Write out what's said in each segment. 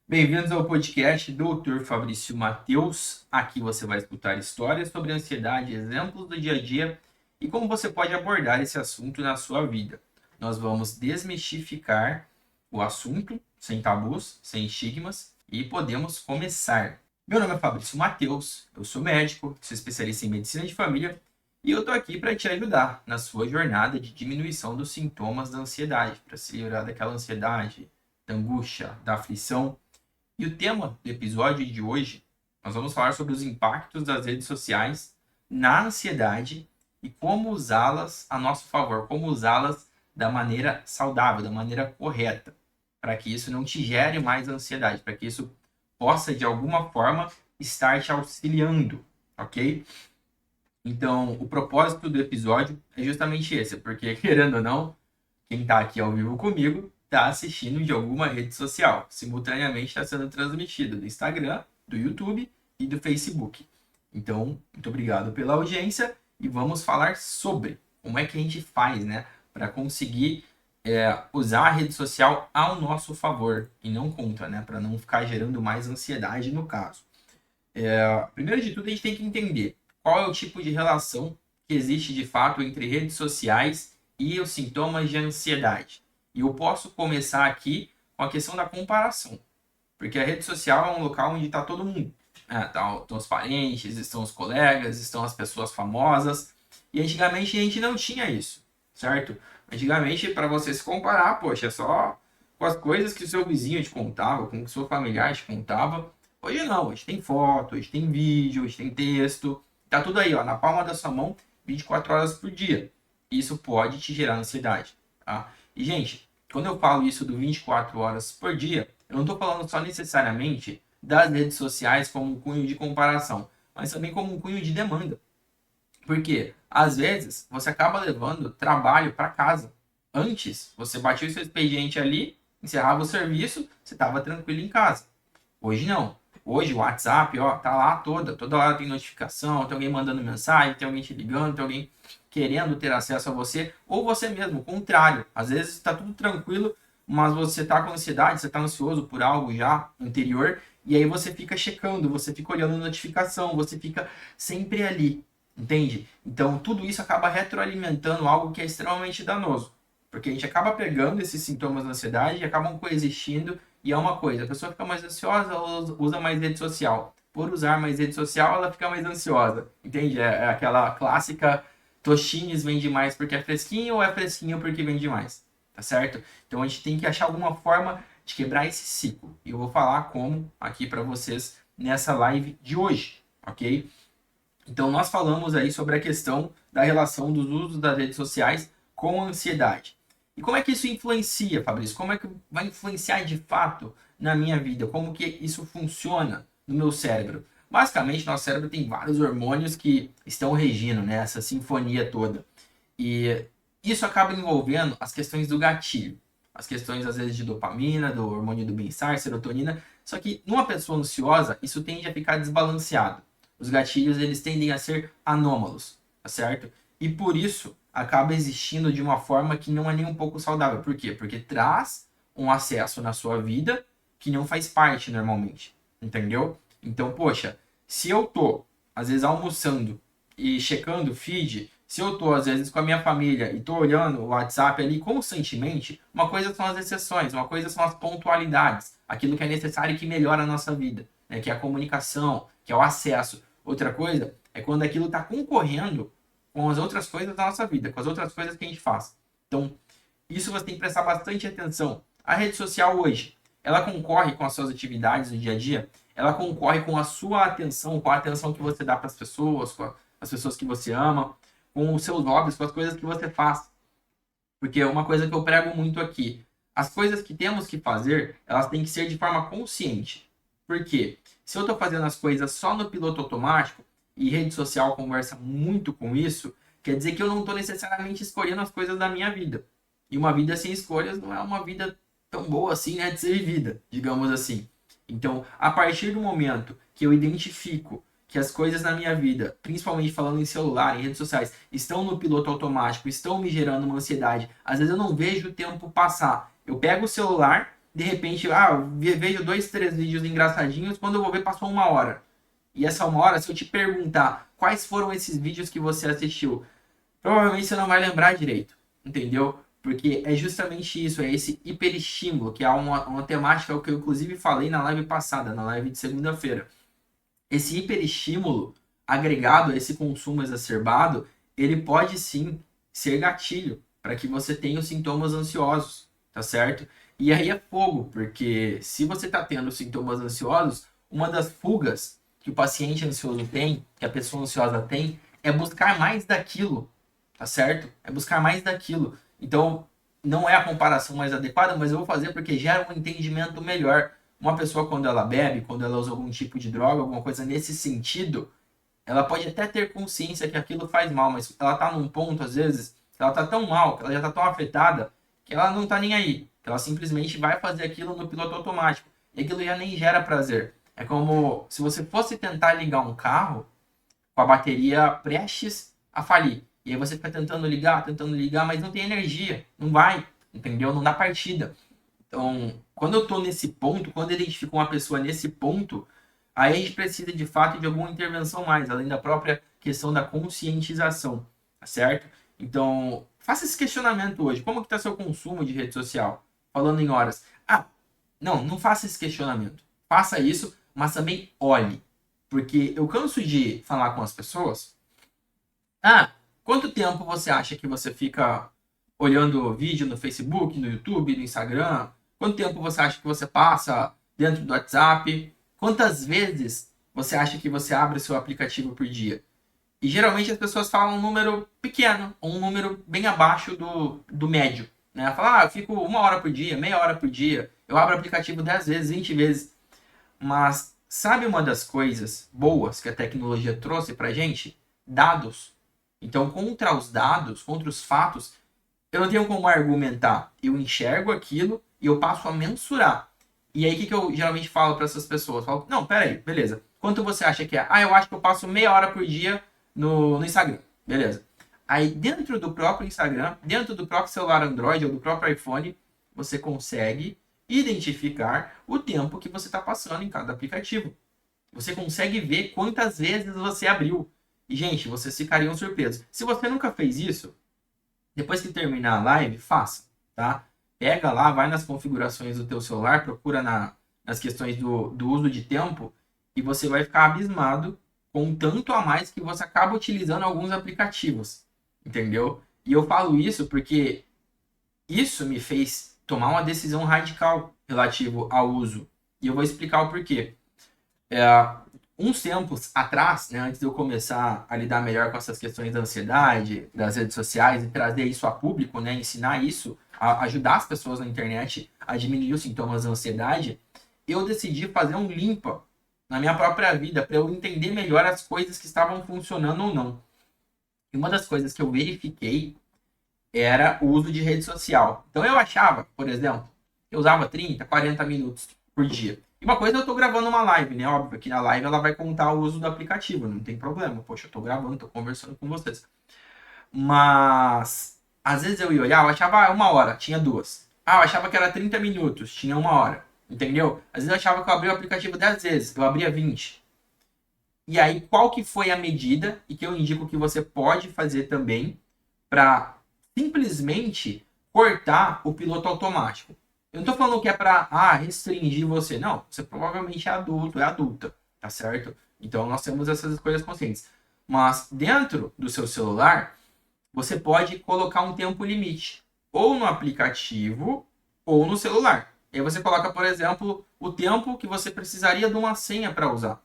Bem-vindos ao podcast Dr. Fabrício Mateus. Aqui você vai escutar histórias sobre ansiedade, exemplos do dia a dia e como você pode abordar esse assunto na sua vida. Nós vamos desmistificar o assunto sem tabus, sem estigmas e podemos começar. Meu nome é Fabrício Mateus, eu sou médico, sou especialista em medicina de família e eu estou aqui para te ajudar na sua jornada de diminuição dos sintomas da ansiedade, para se livrar daquela ansiedade, da angústia, da aflição. E o tema do episódio de hoje, nós vamos falar sobre os impactos das redes sociais na ansiedade e como usá-las a nosso favor, como usá-las da maneira saudável, da maneira correta, para que isso não te gere mais ansiedade, para que isso possa, de alguma forma, estar te auxiliando, ok? Então, o propósito do episódio é justamente esse, porque, querendo ou não, quem está aqui ao vivo comigo está assistindo de alguma rede social. Simultaneamente está sendo transmitido do Instagram, do YouTube e do Facebook. Então, muito obrigado pela audiência e vamos falar sobre como é que a gente faz, né, para conseguir usar a rede social ao nosso favor e não contra, né, para não ficar gerando mais ansiedade no caso. Primeiro de tudo, a gente tem que entender qual é o tipo de relação que existe de fato entre redes sociais e os sintomas de ansiedade. E eu posso começar aqui com a questão da comparação, porque a rede social é um local onde está todo mundo. Estão os parentes, estão os colegas, estão as pessoas famosas. E antigamente a gente não tinha isso, certo? Antigamente, para você se comparar, poxa, é só com as coisas que o seu vizinho te contava, com o seu familiar te contava. Hoje não, hoje tem foto, hoje tem vídeo, hoje tem texto. Tá tudo aí, ó, na palma da sua mão, 24 horas por dia. Isso pode te gerar ansiedade, tá? E, gente, quando eu falo isso do 24 horas por dia, eu não estou falando só necessariamente das redes sociais como um cunho de comparação, mas também como um cunho de demanda. Porque, às vezes, você acaba levando trabalho para casa. Antes, você batia o seu expediente ali, encerrava o serviço, você estava tranquilo em casa. Hoje não. Hoje o WhatsApp, ó, tá lá toda hora tem notificação, tem alguém mandando mensagem, tem alguém te ligando, tem alguém querendo ter acesso a você, ou você mesmo, o contrário. Às vezes está tudo tranquilo, mas você está com ansiedade, você está ansioso por algo já anterior, e aí você fica checando, você fica olhando notificação, você fica sempre ali, entende? Então tudo isso acaba retroalimentando algo que é extremamente danoso, porque a gente acaba pegando esses sintomas da ansiedade e acabam coexistindo, e é uma coisa, a pessoa fica mais ansiosa, ela usa mais rede social. Por usar mais rede social, ela fica mais ansiosa, entende? É aquela clássica Toshines vende mais porque é fresquinho ou é fresquinho porque vende mais, tá certo? Então a gente tem que achar alguma forma de quebrar esse ciclo. E eu vou falar como aqui para vocês nessa live de hoje, ok? Então nós falamos aí sobre a questão da relação dos usos das redes sociais com a ansiedade. E como é que isso influencia, Fabrício? Como é que vai influenciar de fato na minha vida? Como que isso funciona no meu cérebro? Basicamente, nosso cérebro tem vários hormônios que estão regindo, né, essa sinfonia toda. E isso acaba envolvendo as questões do gatilho. As questões, às vezes, de dopamina, do hormônio do bem-estar, serotonina. Só que numa pessoa ansiosa, isso tende a ficar desbalanceado. Os gatilhos, eles tendem a ser anômalos, tá certo? E por isso, acaba existindo de uma forma que não é nem um pouco saudável. Por quê? Porque traz um acesso na sua vida que não faz parte normalmente, entendeu? Então, poxa, se eu tô, às vezes, almoçando e checando o feed, se eu tô, às vezes, com a minha família e tô olhando o WhatsApp ali constantemente, uma coisa são as exceções, uma coisa são as pontualidades, aquilo que é necessário e que melhora a nossa vida, né? Que é a comunicação, que é o acesso. Outra coisa é quando aquilo está concorrendo com as outras coisas da nossa vida, com as outras coisas que a gente faz. Então, isso você tem que prestar bastante atenção. A rede social hoje, ela concorre com as suas atividades do dia a dia, ela concorre com a sua atenção, com a atenção que você dá para com as pessoas que você ama, com os seus hobbies, com as coisas que você faz. Porque é uma coisa que eu prego muito aqui, as coisas que temos que fazer, elas têm que ser de forma consciente. Por quê? Se eu estou fazendo as coisas só no piloto automático, e rede social conversa muito com isso, quer dizer que eu não estou necessariamente escolhendo as coisas da minha vida. E uma vida sem escolhas não é uma vida tão boa assim, né, de ser vivida, digamos assim. Então, a partir do momento que eu identifico que as coisas na minha vida, principalmente falando em celular, em redes sociais, estão no piloto automático, estão me gerando uma ansiedade. Às vezes eu não vejo o tempo passar. Eu pego o celular, de repente, eu vejo 2, 3 vídeos engraçadinhos, quando eu vou ver passou 1 hora. E essa 1 hora, se eu te perguntar quais foram esses vídeos que você assistiu, provavelmente você não vai lembrar direito, entendeu? Porque é justamente isso, é esse hiperestímulo, que é uma temática que eu inclusive falei na live passada, na live de segunda-feira. Esse hiperestímulo agregado a esse consumo exacerbado, ele pode sim ser gatilho para que você tenha os sintomas ansiosos, tá certo? E aí é fogo, porque se você está tendo sintomas ansiosos, uma das fugas que o paciente ansioso tem, que a pessoa ansiosa tem, é buscar mais daquilo, tá certo? É buscar mais daquilo. Então, não é a comparação mais adequada, mas eu vou fazer porque gera um entendimento melhor. Uma pessoa, quando ela bebe, quando ela usa algum tipo de droga, alguma coisa nesse sentido, ela pode até ter consciência que aquilo faz mal, mas ela tá num ponto, às vezes, ela tá tão mal, que ela já tá tão afetada, que ela não tá nem aí. Que ela simplesmente vai fazer aquilo no piloto automático. E aquilo já nem gera prazer. É como se você fosse tentar ligar um carro com a bateria prestes a falir. E aí você fica tentando ligar, mas não tem energia. Não vai, entendeu? Não dá partida. Então, quando eu estou nesse ponto, quando eu identifico uma pessoa nesse ponto, aí a gente precisa de fato de alguma intervenção mais, além da própria questão da conscientização, tá certo? Então, faça esse questionamento hoje. Como que está seu consumo de rede social? Falando em horas. Não faça esse questionamento. Faça isso, mas também olhe. Porque eu canso de falar com as pessoas. Quanto tempo você acha que você fica olhando vídeo no Facebook, no YouTube, no Instagram? Quanto tempo você acha que você passa dentro do WhatsApp? Quantas vezes você acha que você abre o seu aplicativo por dia? E geralmente as pessoas falam um número pequeno, ou um número bem abaixo do médio. Né? Fala, eu fico 1 hora por dia, meia hora por dia, eu abro o aplicativo 10 vezes, 20 vezes. Mas sabe uma das coisas boas que a tecnologia trouxe pra gente? Dados. Então, contra os dados, contra os fatos, eu não tenho como argumentar. Eu enxergo aquilo e eu passo a mensurar. E aí, o que eu geralmente falo para essas pessoas? Eu falo, não, peraí, beleza. Quanto você acha que é? Eu acho que eu passo meia hora por dia no Instagram. Beleza. Aí, dentro do próprio Instagram, dentro do próprio celular Android ou do próprio iPhone, você consegue identificar o tempo que você está passando em cada aplicativo. Você consegue ver quantas vezes você abriu. E, gente, vocês ficariam surpresos. Se você nunca fez isso, depois que terminar a live, faça, tá? Pega lá, vai nas configurações do teu celular, procura nas questões do uso de tempo e você vai ficar abismado com o tanto a mais que você acaba utilizando alguns aplicativos, entendeu? E eu falo isso porque isso me fez tomar uma decisão radical relativo ao uso. E eu vou explicar o porquê. Uns tempos atrás, né, antes de eu começar a lidar melhor com essas questões da ansiedade, das redes sociais e trazer isso a público, né, ensinar isso, ajudar as pessoas na internet a diminuir os sintomas da ansiedade, eu decidi fazer um limpa na minha própria vida para eu entender melhor as coisas que estavam funcionando ou não. E uma das coisas que eu verifiquei era o uso de rede social. Então eu achava, por exemplo, eu usava 30, 40 minutos por dia. E uma coisa, eu tô gravando uma live, né? Óbvio que na live ela vai contar o uso do aplicativo, não tem problema. Poxa, eu tô gravando, tô conversando com vocês. Mas, às vezes eu ia olhar, eu achava 1 hora, tinha 2. Eu achava que era 30 minutos, tinha 1 hora. Entendeu? Às vezes eu achava que eu abria o aplicativo 10 vezes, eu abria 20. E aí, qual que foi a medida e que eu indico que você pode fazer também para simplesmente cortar o piloto automático? Eu não estou falando que é para restringir você. Não, você provavelmente é adulto, é adulta, tá certo? Então nós temos essas escolhas conscientes. Mas dentro do seu celular, você pode colocar um tempo limite, ou no aplicativo, ou no celular. E aí você coloca, por exemplo, o tempo que você precisaria de uma senha para usar.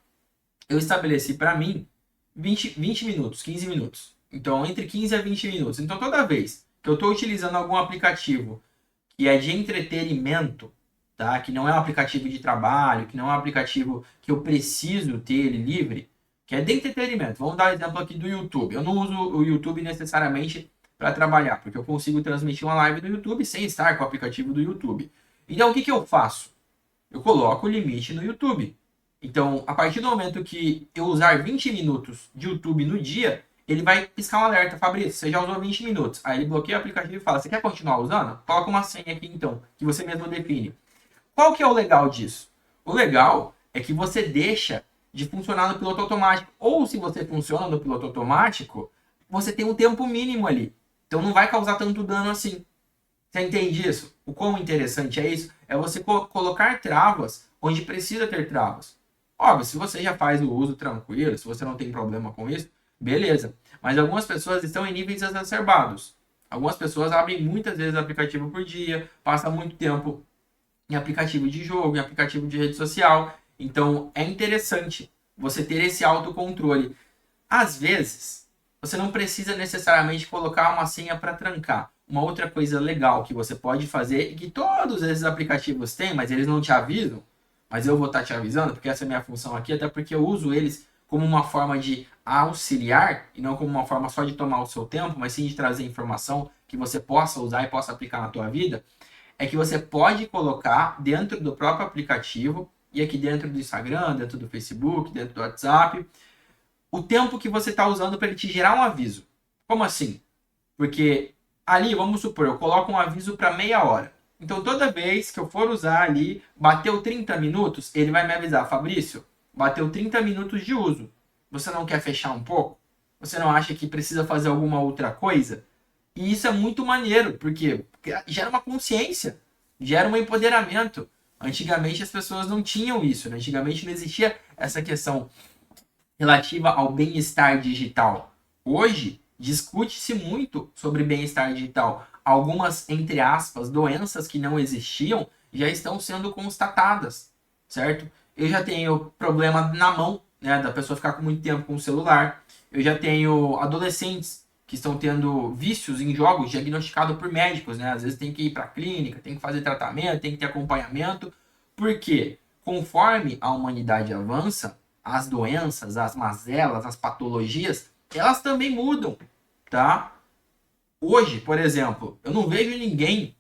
Eu estabeleci para mim 20 minutos, 15 minutos. Então, entre 15 a 20 minutos. Então, toda vez que eu estou utilizando algum aplicativo que é de entretenimento, tá? Que não é um aplicativo de trabalho, que não é um aplicativo que eu preciso ter ele livre, que é de entretenimento. Vamos dar um exemplo aqui do YouTube. Eu não uso o YouTube necessariamente para trabalhar, porque eu consigo transmitir uma live no YouTube sem estar com o aplicativo do YouTube. Então, o que que eu faço? Eu coloco o limite no YouTube. Então, a partir do momento que eu usar 20 minutos de YouTube no dia, ele vai piscar um alerta. Fabrício, você já usou 20 minutos. Aí ele bloqueia o aplicativo e fala, você quer continuar usando? Coloca uma senha aqui então, que você mesmo define. Qual que é o legal disso? O legal é que você deixa de funcionar no piloto automático. Ou se você funciona no piloto automático, você tem um tempo mínimo ali. Então não vai causar tanto dano assim. Você entende isso? O quão interessante é isso? É você colocar travas onde precisa ter travas. Óbvio, se você já faz o uso tranquilo, se você não tem problema com isso, beleza. Mas algumas pessoas estão em níveis exacerbados. Algumas pessoas abrem muitas vezes aplicativo por dia, passam muito tempo em aplicativo de jogo, em aplicativo de rede social. Então é interessante você ter esse autocontrole. Às vezes, você não precisa necessariamente colocar uma senha para trancar. Uma outra coisa legal que você pode fazer, e que todos esses aplicativos têm, mas eles não te avisam, mas eu vou estar te avisando, porque essa é a minha função aqui, até porque eu uso eles como uma forma de auxiliar, e não como uma forma só de tomar o seu tempo, mas sim de trazer informação que você possa usar e possa aplicar na tua vida, é que você pode colocar dentro do próprio aplicativo, e aqui dentro do Instagram, dentro do Facebook, dentro do WhatsApp, o tempo que você está usando para ele te gerar um aviso. Como assim? Porque ali, vamos supor, eu coloco um aviso para meia hora. Então, toda vez que eu for usar ali, bateu 30 minutos, ele vai me avisar, Fabrício, bateu 30 minutos de uso. Você não quer fechar um pouco? Você não acha que precisa fazer alguma outra coisa? E isso é muito maneiro, porque gera uma consciência, gera um empoderamento. Antigamente as pessoas não tinham isso, né? Antigamente não existia essa questão relativa ao bem-estar digital. Hoje, discute-se muito sobre bem-estar digital. Algumas, entre aspas, doenças que não existiam já estão sendo constatadas, certo? Eu já tenho problema na mão, né, da pessoa ficar com muito tempo com o celular. Eu já tenho adolescentes que estão tendo vícios em jogos diagnosticados por médicos, né? Às vezes tem que ir para a clínica, tem que fazer tratamento, tem que ter acompanhamento. Por quê? Conforme a humanidade avança, as doenças, as mazelas, as patologias, elas também mudam, tá? Hoje, por exemplo, eu não vejo ninguém,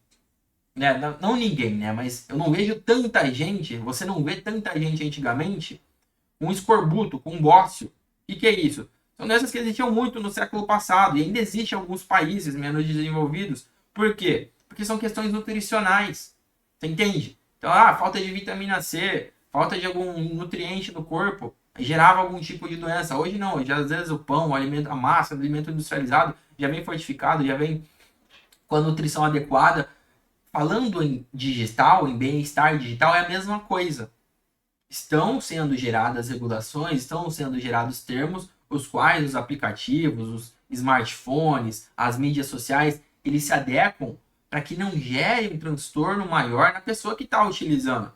né? Não ninguém, né? Mas eu não vejo tanta gente, você não vê tanta gente antigamente com escorbuto, com bócio. O que é isso? São doenças que existiam muito no século passado e ainda existem em alguns países menos desenvolvidos. Por quê? Porque são questões nutricionais. Você entende? Então, falta de vitamina C, falta de algum nutriente no corpo, gerava algum tipo de doença. Hoje não, hoje às vezes o pão, o alimento, a massa, o alimento industrializado já vem fortificado, já vem com a nutrição adequada. Falando em digital, em bem-estar digital, é a mesma coisa. Estão sendo geradas regulações, estão sendo gerados termos, os quais os aplicativos, os smartphones, as mídias sociais, eles se adequam para que não gere um transtorno maior na pessoa que está utilizando.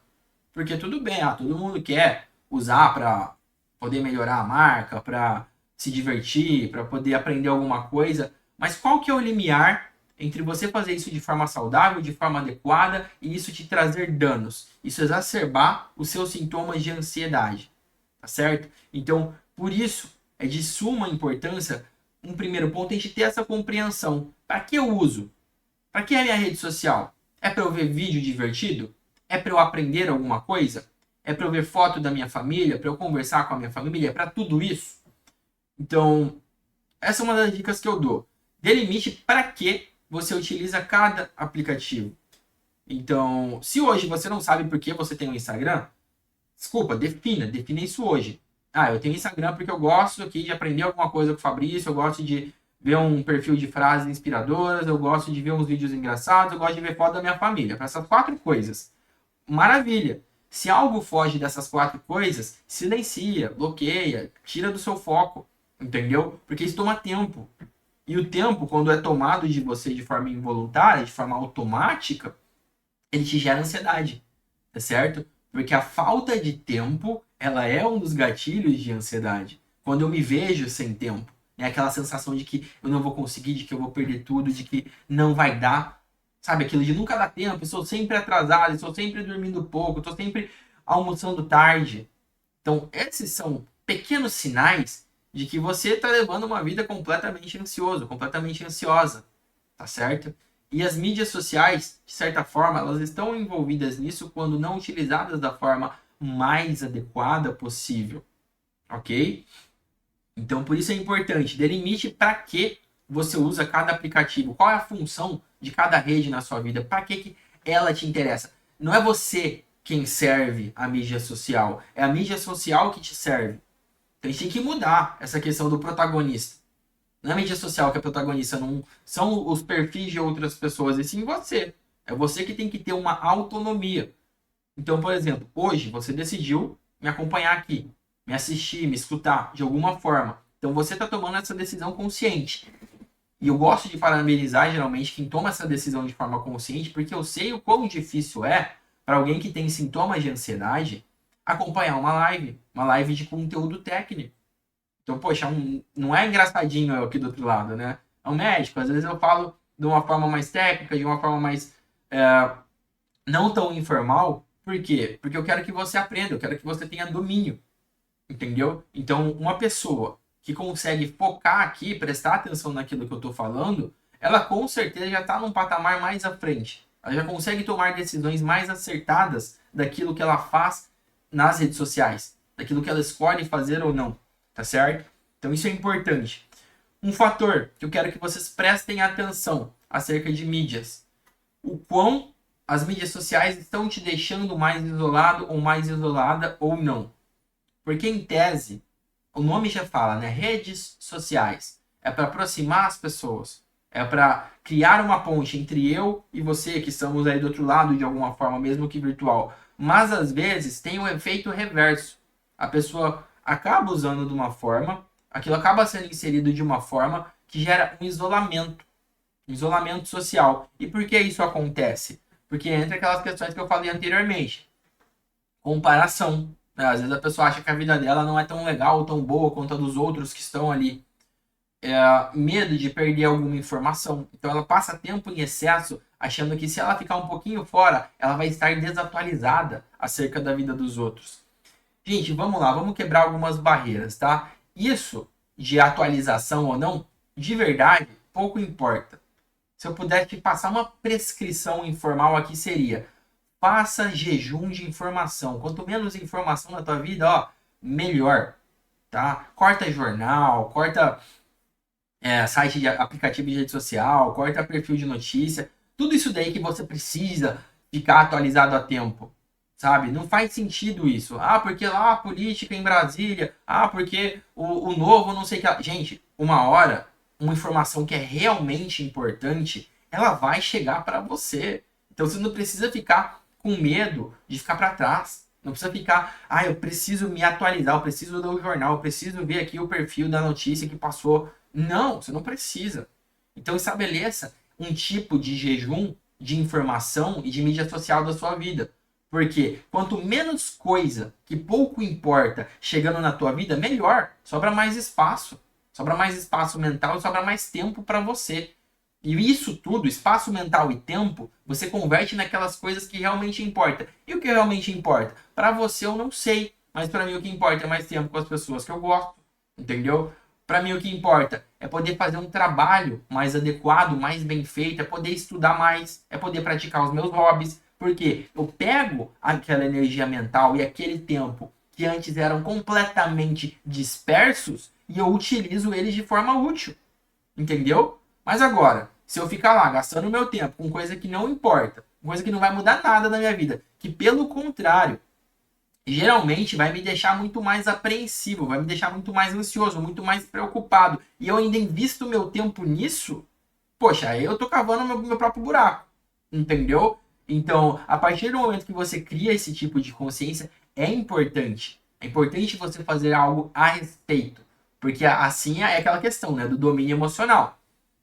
Porque tudo bem, todo mundo quer usar para poder melhorar a marca, para se divertir, para poder aprender alguma coisa, mas qual que é o limiar entre você fazer isso de forma saudável, de forma adequada e isso te trazer danos, isso exacerbar os seus sintomas de ansiedade, tá certo? Então, por isso é de suma importância, um primeiro ponto, a gente ter essa compreensão. Para que eu uso? Para que é a minha rede social? É para eu ver vídeo divertido? É para eu aprender alguma coisa? É para eu ver foto da minha família? Para eu conversar com a minha família? É para tudo isso? Então, essa é uma das dicas que eu dou. Delimite para que você utiliza cada aplicativo. Então, se hoje você não sabe por que você tem um Instagram, desculpa, defina isso hoje. Eu tenho Instagram porque eu gosto aqui de aprender alguma coisa com o Fabrício, eu gosto de ver um perfil de frases inspiradoras, eu gosto de ver uns vídeos engraçados, eu gosto de ver foto da minha família. Para essas 4 coisas. Maravilha. Se algo foge dessas 4 coisas, silencia, bloqueia, tira do seu foco, entendeu? Porque isso toma tempo. E o tempo, quando é tomado de você de forma involuntária, de forma automática, ele te gera ansiedade, tá certo? Porque a falta de tempo, ela é um dos gatilhos de ansiedade. Quando eu me vejo sem tempo, né? Aquela sensação de que eu não vou conseguir, de que eu vou perder tudo, de que não vai dar, sabe? Aquilo de nunca dá tempo, estou sempre atrasado, estou sempre dormindo pouco, estou sempre almoçando tarde. Então, esses são pequenos sinais de que você está levando uma vida completamente ansioso, completamente ansiosa, tá certo? E as mídias sociais, de certa forma, elas estão envolvidas nisso quando não utilizadas da forma mais adequada possível, ok? Então, por isso é importante, delimite para que você usa cada aplicativo, qual é a função de cada rede na sua vida, para que ela te interessa. Não é você quem serve a mídia social, é a mídia social que te serve. Então a gente tem que mudar essa questão do protagonista. Não é a mídia social que é protagonista, não são os perfis de outras pessoas, e sim você. É você que tem que ter uma autonomia. Então, por exemplo, hoje você decidiu me acompanhar aqui, me assistir, me escutar de alguma forma. Então você está tomando essa decisão consciente. E eu gosto de parabenizar geralmente quem toma essa decisão de forma consciente, porque eu sei o quão difícil é para alguém que tem sintomas de ansiedade acompanhar uma live de conteúdo técnico. Então, poxa, não é engraçadinho eu aqui do outro lado, né? É um médico, às vezes eu falo de uma forma mais técnica, de uma forma mais não tão informal. Por quê? Porque eu quero que você aprenda, eu quero que você tenha domínio, entendeu? Então, uma pessoa que consegue focar aqui, prestar atenção naquilo que eu estou falando, ela com certeza já está num patamar mais à frente. Ela já consegue tomar decisões mais acertadas daquilo que ela faz nas redes sociais, daquilo que ela escolhe fazer ou não, tá certo? Então isso é importante. Um fator que eu quero que vocês prestem atenção acerca de mídias. O quão as mídias sociais estão te deixando mais isolado ou mais isolada ou não. Porque em tese, o nome já fala, né? Redes sociais. É para aproximar as pessoas. É para criar uma ponte entre eu e você, que estamos aí do outro lado de alguma forma, mesmo que virtual. Mas às vezes tem um efeito reverso. A pessoa acaba usando de uma forma, aquilo acaba sendo inserido de uma forma que gera um isolamento social. E por que isso acontece? Porque entra aquelas questões que eu falei anteriormente. Comparação, né? Às vezes a pessoa acha que a vida dela não é tão legal ou tão boa quanto a dos outros que estão ali. Medo de perder alguma informação. Então ela passa tempo em excesso achando que se ela ficar um pouquinho fora, ela vai estar desatualizada acerca da vida dos outros. Gente, vamos lá, vamos quebrar algumas barreiras, tá? Isso de atualização ou não, de verdade, pouco importa. Se eu pudesse te passar uma prescrição informal aqui seria: faça jejum de informação. Quanto menos informação na tua vida, ó, melhor, tá? Corta jornal, corta site de aplicativo de rede social, corta perfil de notícia, tudo isso daí que você precisa ficar atualizado a tempo, sabe? Não faz sentido isso. Ah, porque lá a política em Brasília, ah, porque o novo não sei o que lá. Gente, uma hora, uma informação que é realmente importante, ela vai chegar para você. Então você não precisa ficar com medo de ficar para trás. Não precisa ficar, eu preciso me atualizar, eu preciso ler o jornal, eu preciso ver aqui o perfil da notícia que passou. Não, você não precisa. Então estabeleça um tipo de jejum de informação e de mídia social da sua vida. Porque quanto menos coisa que pouco importa chegando na tua vida, melhor. Sobra mais espaço. Sobra mais espaço mental e sobra mais tempo para você. E isso tudo, espaço mental e tempo, você converte naquelas coisas que realmente importam. E o que realmente importa? Para você eu não sei, mas para mim o que importa é mais tempo com as pessoas que eu gosto, entendeu? Para mim o que importa é poder fazer um trabalho mais adequado, mais bem feito, é poder estudar mais, é poder praticar os meus hobbies, porque eu pego aquela energia mental e aquele tempo que antes eram completamente dispersos e eu utilizo eles de forma útil, entendeu? Mas agora, se eu ficar lá gastando meu tempo com coisa que não importa, coisa que não vai mudar nada na minha vida, que pelo contrário, geralmente vai me deixar muito mais apreensivo, vai me deixar muito mais ansioso, muito mais preocupado, e eu ainda invisto meu tempo nisso, poxa, aí eu tô cavando meu próprio buraco, entendeu? Então, a partir do momento que você cria esse tipo de consciência, é importante. É importante você fazer algo a respeito. Porque assim é aquela questão, né, do domínio emocional.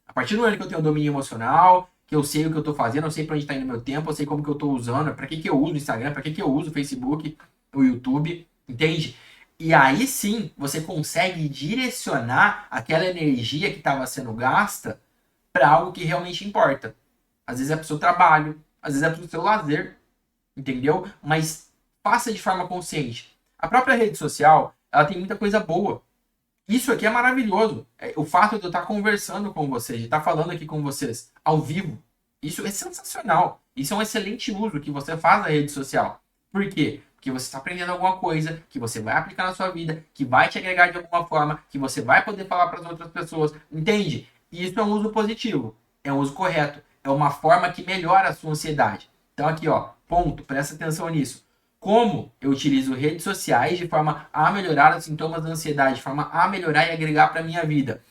A partir do momento que eu tenho domínio emocional, que eu sei o que eu estou fazendo, eu sei para onde está indo meu tempo, eu sei como que eu estou usando, para que que eu uso o Instagram, para que que eu uso o Facebook, o YouTube, entende? E aí sim, você consegue direcionar aquela energia que estava sendo gasta para algo que realmente importa. Às vezes é para o seu trabalho, às vezes é para o seu lazer, entendeu? Mas faça de forma consciente. A própria rede social, ela tem muita coisa boa. Isso aqui é maravilhoso. O fato de eu estar conversando com vocês, de estar falando aqui com vocês ao vivo, isso é sensacional. Isso é um excelente uso que você faz da rede social. Por quê? Porque você está aprendendo alguma coisa que você vai aplicar na sua vida, que vai te agregar de alguma forma, que você vai poder falar para as outras pessoas. Entende? E isso é um uso positivo. É um uso correto. É uma forma que melhora a sua ansiedade. Então aqui, ó, ponto, presta atenção nisso. Como eu utilizo redes sociais de forma a melhorar os sintomas da ansiedade, de forma a melhorar e agregar para minha vida.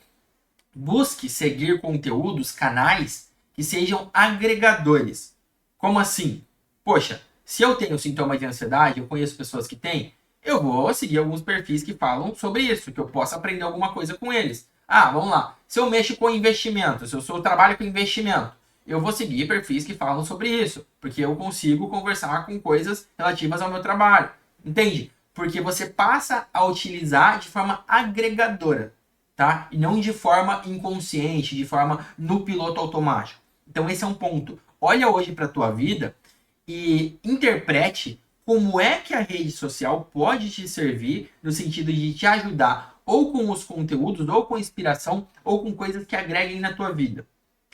Busque seguir conteúdos, canais que sejam agregadores. Como assim? Poxa, se eu tenho sintomas de ansiedade, eu conheço pessoas que têm, eu vou seguir alguns perfis que falam sobre isso, que eu possa aprender alguma coisa com eles. Ah, vamos lá. Se eu mexo com investimento, se eu trabalho com investimento, eu vou seguir perfis que falam sobre isso, porque eu consigo conversar com coisas relativas ao meu trabalho. Entende? Porque você passa a utilizar de forma agregadora, tá? E não de forma inconsciente, de forma no piloto automático. Então esse é um ponto. Olha hoje para a tua vida e interprete como é que a rede social pode te servir no sentido de te ajudar ou com os conteúdos, ou com inspiração, ou com coisas que agreguem na tua vida.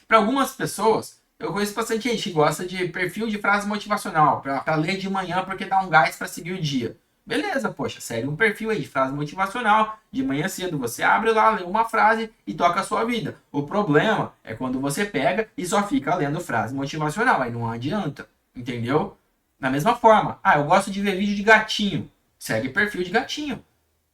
Para algumas pessoas, eu conheço bastante gente que gosta de perfil de frase motivacional, para ler de manhã porque dá um gás para seguir o dia. Beleza, poxa, segue um perfil aí de frase motivacional, de manhã cedo você abre lá, lê uma frase e toca a sua vida. O problema é quando você pega e só fica lendo frase motivacional, aí não adianta, entendeu? Da mesma forma, eu gosto de ver vídeo de gatinho, segue perfil de gatinho.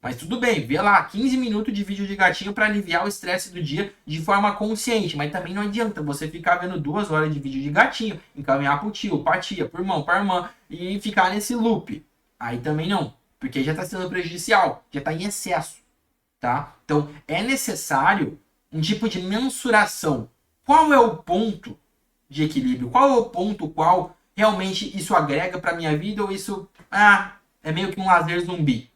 Mas tudo bem, vê lá 15 minutos de vídeo de gatinho para aliviar o estresse do dia de forma consciente. Mas também não adianta você ficar vendo 2 horas de vídeo de gatinho, encaminhar pro tio, pra tia, pro irmão, pra irmã e ficar nesse loop. Aí também não, porque já está sendo prejudicial, já está em excesso, tá? Então é necessário um tipo de mensuração. Qual é o ponto de equilíbrio? Qual é o ponto qual realmente isso agrega para minha vida ou isso é meio que um lazer zumbi?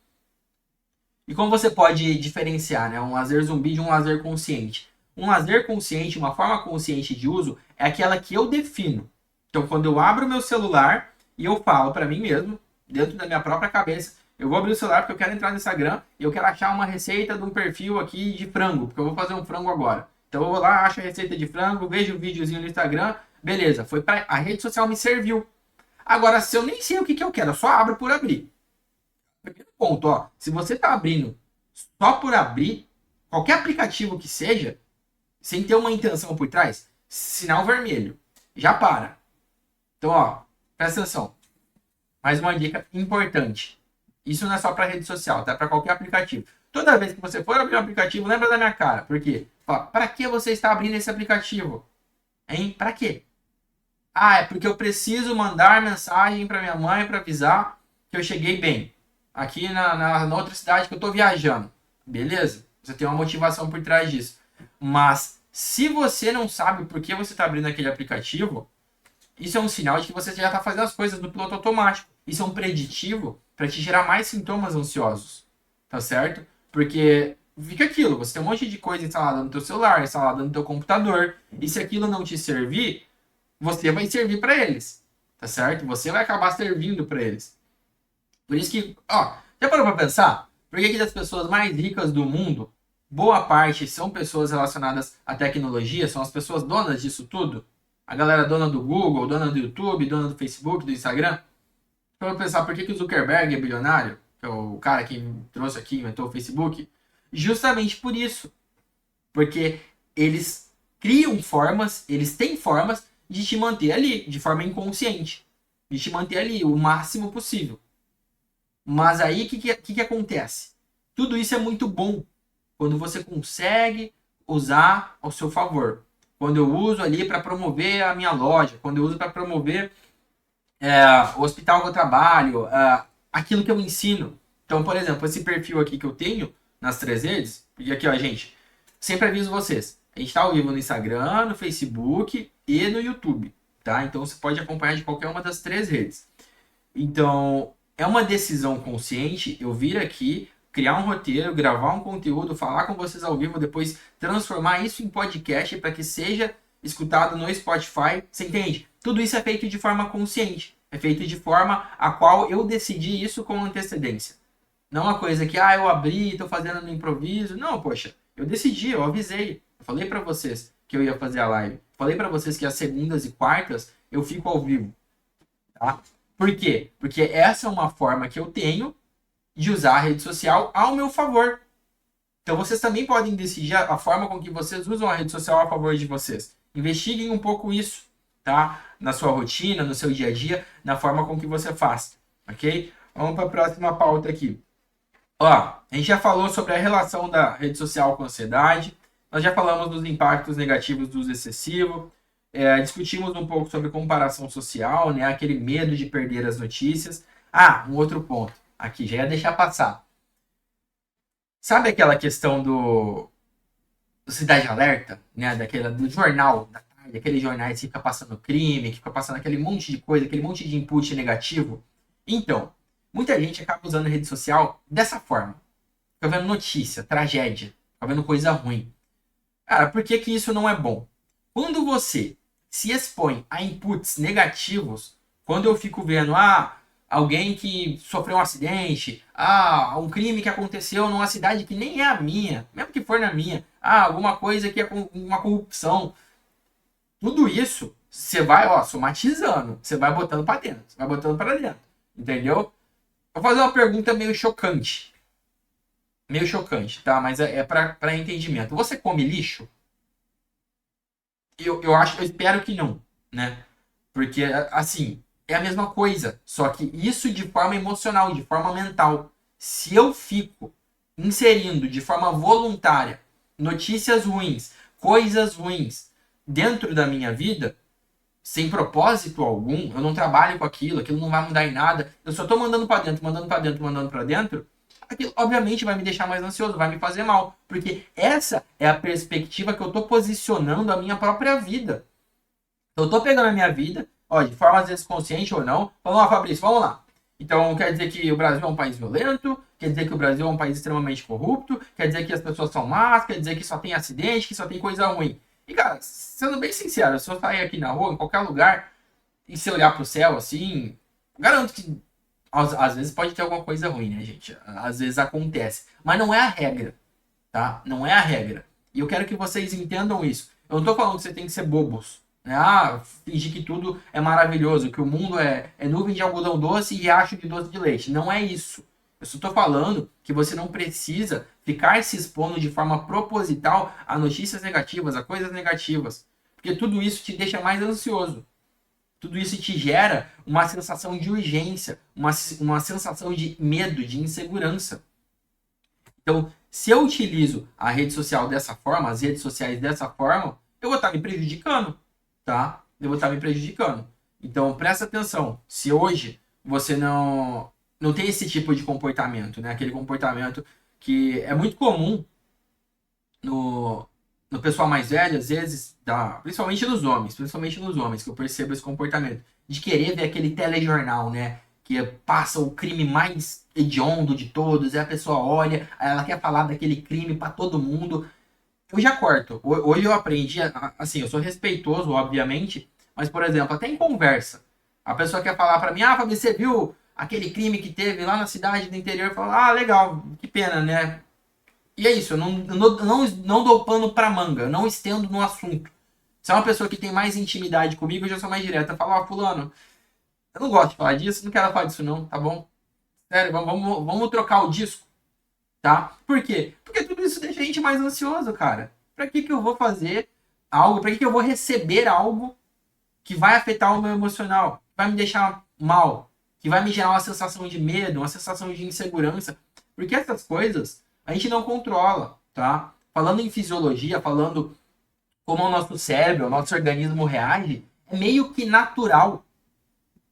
E como você pode diferenciar, né, um lazer zumbi de um lazer consciente? Um lazer consciente, uma forma consciente de uso, é aquela que eu defino. Então, quando eu abro o meu celular e eu falo para mim mesmo, dentro da minha própria cabeça, eu vou abrir o celular porque eu quero entrar no Instagram e eu quero achar uma receita de um perfil aqui de frango, porque eu vou fazer um frango agora. Então, eu vou lá, acho a receita de frango, vejo o videozinho no Instagram, beleza, foi para a rede social me serviu. Agora, se eu nem sei o que eu quero, eu só abro por abrir. Primeiro ponto, ó, se você está abrindo só por abrir, qualquer aplicativo que seja, sem ter uma intenção por trás, sinal vermelho, já para. Então, ó, presta atenção. Mais uma dica importante. Isso não é só para rede social, tá? Para qualquer aplicativo. Toda vez que você for abrir um aplicativo, lembra da minha cara. Por quê? Para que você está abrindo esse aplicativo? Hein? Para quê? É porque eu preciso mandar mensagem para minha mãe para avisar que eu cheguei bem. Aqui na outra cidade que eu estou viajando. Beleza? Você tem uma motivação por trás disso. Mas se você não sabe por que você está abrindo aquele aplicativo, isso é um sinal de que você já está fazendo as coisas no piloto automático. Isso é um preditivo para te gerar mais sintomas ansiosos. Tá certo? Porque fica aquilo, você tem um monte de coisa instalada no teu celular, instalada no teu computador, e se aquilo não te servir, você vai servir para eles. Tá certo? Você vai acabar servindo para eles. Por isso que, já parou para pensar? Por que das pessoas mais ricas do mundo, boa parte são pessoas relacionadas à tecnologia, são as pessoas donas disso tudo? A galera dona do Google, dona do YouTube, dona do Facebook, do Instagram. Para pensar por que o Zuckerberg é bilionário, que é o cara que trouxe aqui, inventou o Facebook, justamente por isso. Porque eles criam formas, eles têm formas de te manter ali, de forma inconsciente. De te manter ali o máximo possível. Mas aí o que acontece? Tudo isso é muito bom quando você consegue usar ao seu favor. Quando eu uso ali para promover a minha loja, quando eu uso para promover o hospital que eu trabalho, aquilo que eu ensino. Então, por exemplo, esse perfil aqui que eu tenho nas 3 redes, e aqui, ó, gente, sempre aviso vocês, a gente está ao vivo no Instagram, no Facebook e no YouTube, tá? Então, você pode acompanhar de qualquer uma das 3 redes. Então, é uma decisão consciente eu vir aqui, criar um roteiro, gravar um conteúdo, falar com vocês ao vivo, depois transformar isso em podcast para que seja escutado no Spotify. Você entende? Tudo isso é feito de forma consciente. É feito de forma a qual eu decidi isso com antecedência. Não uma coisa que, eu abri, estou fazendo no improviso. Não, poxa, eu decidi, eu avisei. Eu falei para vocês que eu ia fazer a live. Falei para vocês que às segundas e quartas eu fico ao vivo. Tá? Por quê? Porque essa é uma forma que eu tenho de usar a rede social ao meu favor. Então vocês também podem decidir a forma com que vocês usam a rede social a favor de vocês. Investiguem um pouco isso, tá? na sua rotina, no seu dia a dia, na forma com que você faz, ok? Vamos para a próxima pauta aqui. Ó, a gente já falou sobre a relação da rede social com a ansiedade, nós já falamos dos impactos negativos do uso excessivo, discutimos um pouco sobre comparação social, né? Aquele medo de perder as notícias. Ah, um outro ponto, aqui já ia deixar passar. Sabe aquela questão do Cidade Alerta, né? Do jornal da tarde, aqueles jornais que fica passando crime, que fica passando aquele monte de coisa, aquele monte de input negativo? Então, muita gente acaba usando a rede social dessa forma. Fica vendo notícia, tragédia, fica vendo coisa ruim. Cara, por que que isso não é bom? Quando você se expõe a inputs negativos, quando eu fico vendo, alguém que sofreu um acidente, um crime que aconteceu numa cidade que nem é a minha, mesmo que for na minha, alguma coisa que é uma corrupção, tudo isso você vai, somatizando, você vai botando para dentro, você vai botando para dentro, entendeu? Vou fazer uma pergunta meio chocante, tá? Mas é para entendimento. Você come lixo? Eu espero que não, né? Porque, assim, é a mesma coisa. Só que isso de forma emocional, de forma mental. Se eu fico inserindo de forma voluntária notícias ruins, coisas ruins dentro da minha vida, sem propósito algum, eu não trabalho com aquilo não vai mudar em nada, eu só tô mandando para dentro, mandando para dentro, mandando para dentro, aquilo obviamente vai me deixar mais ansioso, vai me fazer mal, porque essa é a perspectiva que eu tô posicionando a minha própria vida. Eu tô pegando a minha vida, de forma às vezes consciente ou não, falando, Fabrício, vamos lá. Então, quer dizer que o Brasil é um país violento, quer dizer que o Brasil é um país extremamente corrupto, quer dizer que as pessoas são más, quer dizer que só tem acidente, que só tem coisa ruim. E, cara, sendo bem sincero, se eu sair aqui na rua, em qualquer lugar, e se olhar pro céu, assim, garanto que às vezes pode ter alguma coisa ruim, né, gente? Às vezes acontece. Mas não é a regra, tá? Não é a regra. E eu quero que vocês entendam isso. Eu não tô falando que você tem que ser bobos, né? Fingir que tudo é maravilhoso, que o mundo é nuvem de algodão doce e riacho de doce de leite. Não é isso. Eu só tô falando que você não precisa ficar se expondo de forma proposital a notícias negativas, a coisas negativas. Porque tudo isso te deixa mais ansioso. Tudo isso te gera uma sensação de urgência, uma sensação de medo, de insegurança. Então, se eu utilizo a rede social dessa forma, as redes sociais dessa forma, eu vou estar me prejudicando, tá? Eu vou estar me prejudicando. Então, presta atenção. Se hoje você não tem esse tipo de comportamento, né? Aquele comportamento que é muito comum no, no pessoal mais velho, às vezes, principalmente nos homens, que eu percebo esse comportamento, de querer ver aquele telejornal, né? Que passa o crime mais hediondo de todos, aí a pessoa olha, aí ela quer falar daquele crime para todo mundo. Eu já corto. Hoje eu aprendi, assim, eu sou respeitoso, obviamente, mas, por exemplo, até em conversa, a pessoa quer falar para mim, Fabi, você viu aquele crime que teve lá na cidade do interior? Eu falo, legal, que pena, né? E é isso, eu não dou pano pra manga, eu não estendo no assunto. Se é uma pessoa que tem mais intimidade comigo, eu já sou mais direta. Eu falo, fulano, eu não gosto de falar disso, não quero falar disso não, tá bom? Sério, vamos trocar o disco, tá? Por quê? Porque tudo isso deixa a gente mais ansioso, cara. Pra que que eu vou fazer algo, pra que que eu vou receber algo que vai afetar o meu emocional, que vai me deixar mal, que vai me gerar uma sensação de medo, uma sensação de insegurança? Porque essas coisas a gente não controla, tá? Falando em fisiologia, falando como o nosso cérebro, o nosso organismo reage, é meio que natural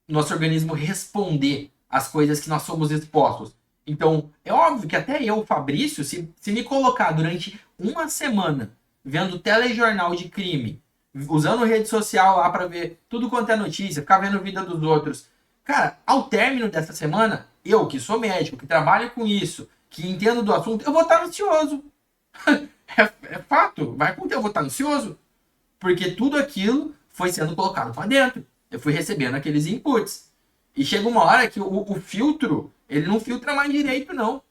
o nosso organismo responder às coisas que nós somos expostos. Então, é óbvio que até eu, Fabrício, se me colocar durante uma semana vendo telejornal de crime, usando rede social lá para ver tudo quanto é notícia, ficar vendo a vida dos outros, cara, ao término dessa semana, eu que sou médico, que trabalho com isso, que entendo do assunto, eu vou estar ansioso. É fato, vai acontecer, eu vou estar ansioso, porque tudo aquilo foi sendo colocado para dentro. Eu fui recebendo aqueles inputs. E chega uma hora que o filtro, ele não filtra mais direito, não.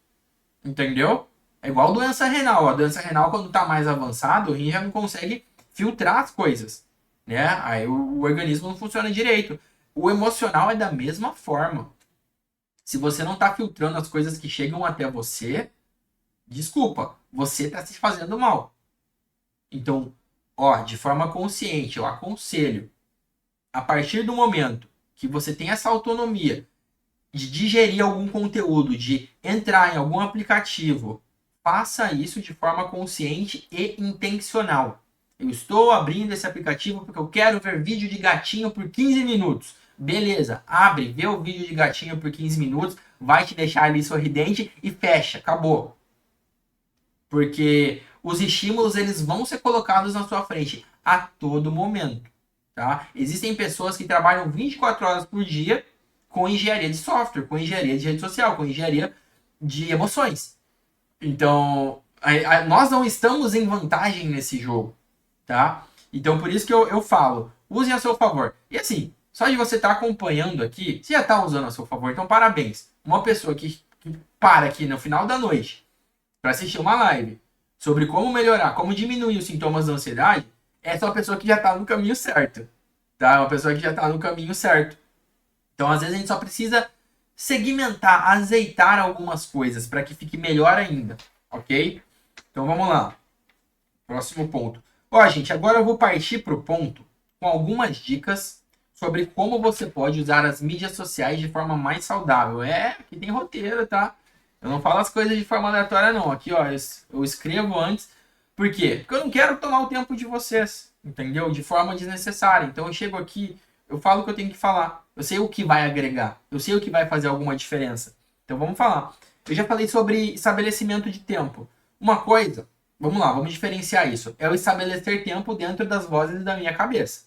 Entendeu? É igual doença renal. A doença renal, quando está mais avançada, o rim já não consegue filtrar as coisas. Né? Aí o organismo não funciona direito. O emocional é da mesma forma. Se você não está filtrando as coisas que chegam até você, desculpa, você está se fazendo mal. Então, de forma consciente, eu aconselho a partir do momento que você tem essa autonomia de digerir algum conteúdo, de entrar em algum aplicativo, faça isso de forma consciente e intencional. Eu estou abrindo esse aplicativo porque eu quero ver vídeo de gatinho por 15 minutos. Beleza, abre, vê o vídeo de gatinho por 15 minutos, vai te deixar ali sorridente e fecha, acabou. Porque os estímulos eles vão ser colocados na sua frente a todo momento, tá? Existem pessoas que trabalham 24 horas por dia com engenharia de software, com engenharia de rede social, com engenharia de emoções. Então, nós não estamos em vantagem nesse jogo, tá? Então, por isso que eu falo, usem a seu favor. E assim, só de você estar acompanhando aqui, você já está usando a seu favor, então parabéns. Uma pessoa que para aqui no final da noite para assistir uma live sobre como melhorar, como diminuir os sintomas da ansiedade, essa é uma pessoa que já está no caminho certo, tá? É uma pessoa que já está no caminho certo. Então, às vezes, a gente só precisa segmentar, azeitar algumas coisas para que fique melhor ainda, ok? Então, vamos lá. Próximo ponto. Ó, gente, agora eu vou partir para o ponto com algumas dicas sobre como você pode usar as mídias sociais de forma mais saudável. Aqui tem roteiro, tá? Eu não falo as coisas de forma aleatória, não. Aqui, ó, eu escrevo antes. Por quê? Porque eu não quero tomar o tempo de vocês, entendeu? De forma desnecessária. Então, eu chego aqui, eu falo o que eu tenho que falar. Eu sei o que vai agregar. Eu sei o que vai fazer alguma diferença. Então, vamos falar. Eu já falei sobre estabelecimento de tempo. Uma coisa, vamos lá, vamos diferenciar isso. É o estabelecer tempo dentro das vozes da minha cabeça.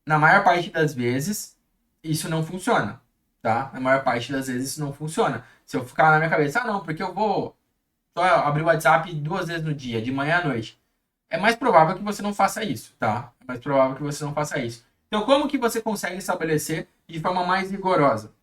Na maior parte das vezes, isso não funciona, tá? Na maior parte das vezes, isso não funciona. Se eu ficar na minha cabeça, não, porque eu vou só abrir o WhatsApp 2 vezes no dia, de manhã à noite. É mais provável que você não faça isso, tá? É mais provável que você não faça isso. Então, como que você consegue estabelecer de forma mais rigorosa?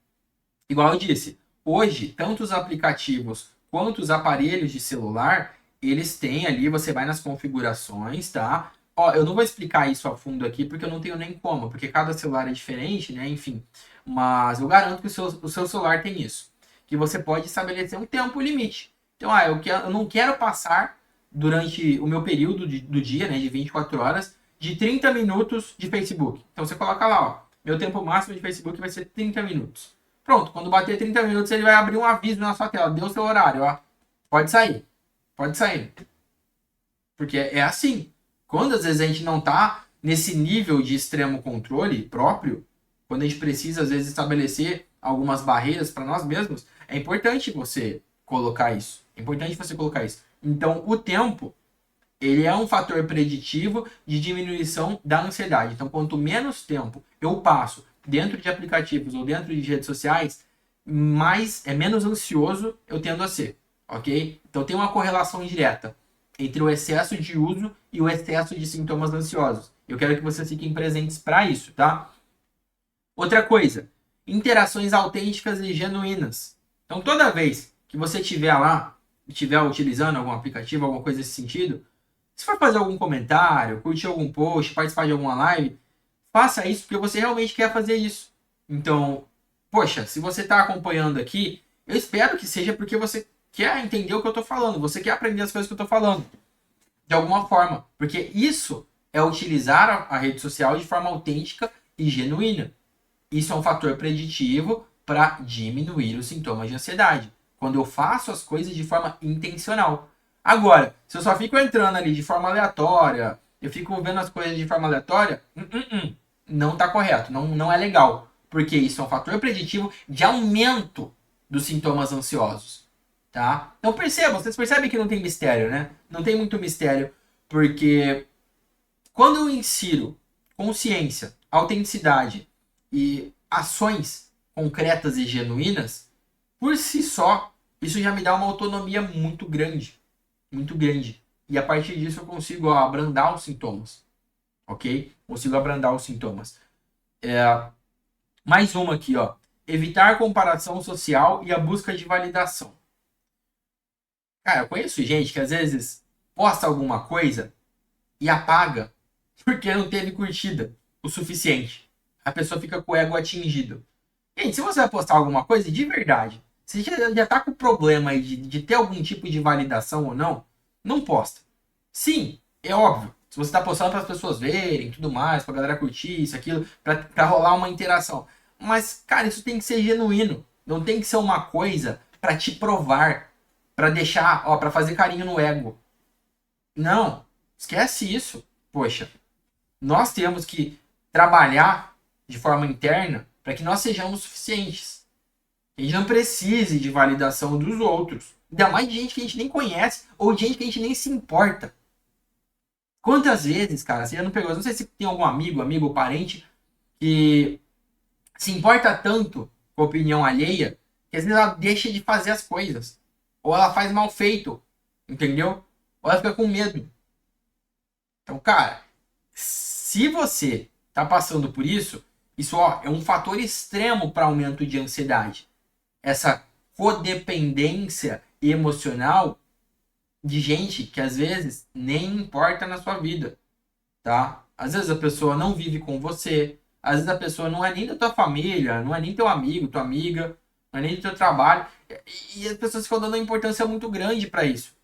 Igual eu disse, hoje, tanto os aplicativos quanto os aparelhos de celular, eles têm ali, você vai nas configurações, tá? Ó, eu não vou explicar isso a fundo aqui, porque eu não tenho nem como, porque cada celular é diferente, né? Enfim, mas eu garanto que o seu celular tem isso. Que você pode estabelecer um tempo limite. Então, eu não quero passar durante o meu período do dia, né, de 24 horas, de 30 minutos de Facebook. Então, você coloca lá, ó, meu tempo máximo de Facebook vai ser 30 minutos. Pronto, quando bater 30 minutos, ele vai abrir um aviso na sua tela. Deu seu horário, ó. Pode sair. Pode sair. Porque é assim. Quando às vezes a gente não tá nesse nível de extremo controle próprio, quando a gente precisa às vezes estabelecer algumas barreiras para nós mesmos, é importante você colocar isso. É importante você colocar isso. Então, o tempo, ele é um fator preditivo de diminuição da ansiedade. Então, quanto menos tempo eu passo dentro de aplicativos ou dentro de redes sociais, menos ansioso eu tendo a ser, ok? Então, tem uma correlação direta entre o excesso de uso e o excesso de sintomas ansiosos. Eu quero que vocês fiquem presentes para isso, tá? Outra coisa, interações autênticas e genuínas. Então, toda vez que você estiver lá, estiver utilizando algum aplicativo, alguma coisa nesse sentido, se for fazer algum comentário, curtir algum post, participar de alguma live, faça isso porque você realmente quer fazer isso. Então, poxa, se você está acompanhando aqui, eu espero que seja porque você quer entender o que eu estou falando, você quer aprender as coisas que eu estou falando, de alguma forma. Porque isso é utilizar a rede social de forma autêntica e genuína. Isso é um fator preditivo para diminuir os sintomas de ansiedade. Quando eu faço as coisas de forma intencional. Agora, se eu só fico entrando ali de forma aleatória, eu fico vendo as coisas de forma aleatória, não está correto, não é legal. Porque isso é um fator preditivo de aumento dos sintomas ansiosos. Tá? Então vocês percebem que não tem mistério, né? Não tem muito mistério, porque quando eu insiro consciência, autenticidade e ações concretas e genuínas, por si só, isso já me dá uma autonomia muito grande. Muito grande. E a partir disso eu consigo abrandar os sintomas. Ok? Consigo abrandar os sintomas. Mais uma aqui, ó. Evitar comparação social e a busca de validação. Cara, eu conheço gente que às vezes posta alguma coisa e apaga porque não teve curtida o suficiente. A pessoa fica com o ego atingido. Gente, se você vai postar alguma coisa de verdade, se já tá com problema aí de ter algum tipo de validação ou não, não posta. Sim, é óbvio. Se você tá postando para as pessoas verem, tudo mais, pra galera curtir, isso, aquilo, pra rolar uma interação. Mas, cara, isso tem que ser genuíno. Não tem que ser uma coisa pra te provar, pra deixar, ó, pra fazer carinho no ego. Não, esquece isso. Poxa, nós temos que trabalhar de forma interna para que nós sejamos suficientes. A gente não precise de validação dos outros. Ainda mais de gente que a gente nem conhece ou de gente que a gente nem se importa. Quantas vezes, cara, você já não pegou? Não sei se tem algum amigo ou parente que se importa tanto com a opinião alheia que às vezes ela deixa de fazer as coisas. Ou ela faz mal feito, entendeu? Ou ela fica com medo. Então, cara, se você está passando por isso, isso ó, é um fator extremo para aumento de ansiedade. Essa codependência emocional de gente que às vezes nem importa na sua vida, tá? Às vezes a pessoa não vive com você, às vezes a pessoa não é nem da tua família, não é nem teu amigo, tua amiga, não é nem do teu trabalho, e as pessoas ficam dando uma importância muito grande para isso.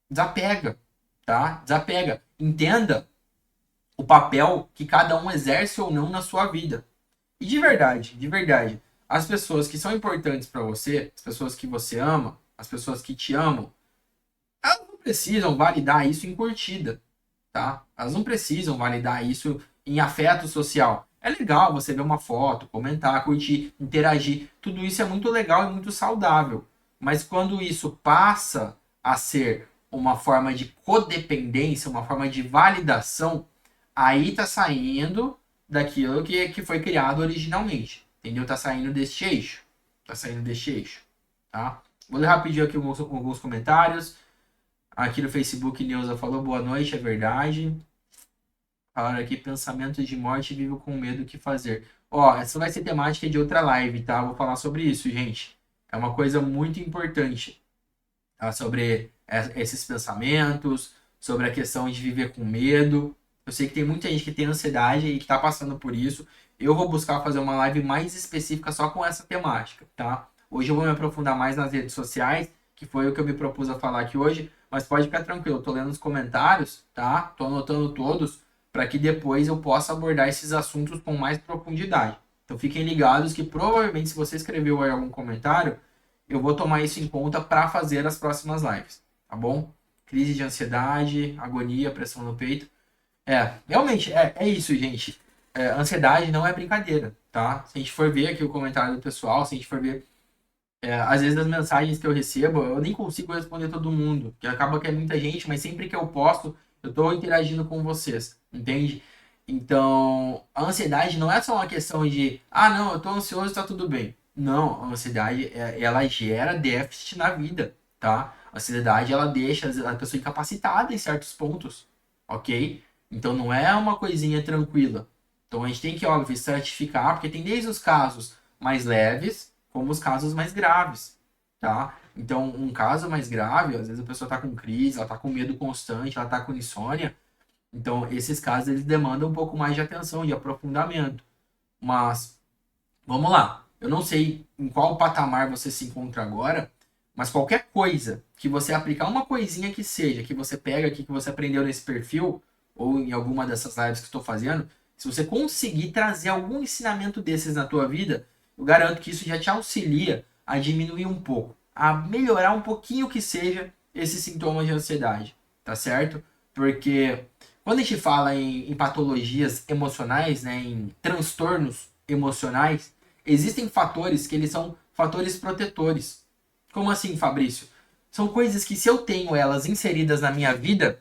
Desapega, tá? Desapega. Entenda o papel que cada um exerce ou não na sua vida. E de verdade, as pessoas que são importantes para você, as pessoas que você ama, as pessoas que te amam, elas não precisam validar isso em curtida, tá? Elas não precisam validar isso em afeto social. É legal você ver uma foto, comentar, curtir, interagir. Tudo isso é muito legal e muito saudável. Mas quando isso passa a ser uma forma de codependência, uma forma de validação, aí tá saindo daquilo que foi criado originalmente. Entendeu? Tá saindo deste eixo. Tá saindo deste eixo. Tá? Vou ler rapidinho aqui alguns comentários. Aqui no Facebook, Neuza falou boa noite, é verdade. Falaram aqui, pensamento de morte, vivo com medo do que fazer. Ó, essa vai ser temática de outra live, tá? Vou falar sobre isso, gente. É uma coisa muito importante, tá? Sobre esses pensamentos, sobre a questão de viver com medo. Eu sei que tem muita gente que tem ansiedade e que está passando por isso. Eu vou buscar fazer uma live mais específica só com essa temática, tá? Hoje eu vou me aprofundar mais nas redes sociais, que foi o que eu me propus a falar aqui hoje, mas pode ficar tranquilo, eu tô lendo os comentários, tá? Tô anotando todos para que depois eu possa abordar esses assuntos com mais profundidade. Então fiquem ligados que provavelmente se você escreveu aí algum comentário, eu vou tomar isso em conta para fazer as próximas lives, tá bom? Crise de ansiedade, agonia, pressão no peito. Realmente, é isso, gente. Ansiedade não é brincadeira, tá? Se a gente for ver aqui o comentário do pessoal, se a gente for ver, às vezes as mensagens que eu recebo, eu nem consigo responder todo mundo, que acaba que é muita gente, mas sempre que eu posto, eu tô interagindo com vocês, entende? Então, a ansiedade não é só uma questão de, ah, não, eu tô ansioso, tá tudo bem. Não, a ansiedade, ela gera déficit na vida, tá? A ansiedade, ela deixa a pessoa incapacitada em certos pontos, ok? Então, não é uma coisinha tranquila. Então, a gente tem que, óbvio, certificar, porque tem desde os casos mais leves, como os casos mais graves, tá? Então, um caso mais grave, às vezes a pessoa tá com crise, ela tá com medo constante, ela tá com insônia. Então, esses casos, eles demandam um pouco mais de atenção, de aprofundamento. Mas, vamos lá. Eu não sei em qual patamar você se encontra agora, mas qualquer coisa que você aplicar, uma coisinha que seja, que você pega aqui, que você aprendeu nesse perfil, ou em alguma dessas lives que estou fazendo, se você conseguir trazer algum ensinamento desses na tua vida, eu garanto que isso já te auxilia a diminuir um pouco, a melhorar um pouquinho que seja esses sintomas de ansiedade, tá certo? Porque quando a gente fala em patologias emocionais, né, em transtornos emocionais, existem fatores que eles são fatores protetores. Como assim, Fabrício? São coisas que se eu tenho elas inseridas na minha vida,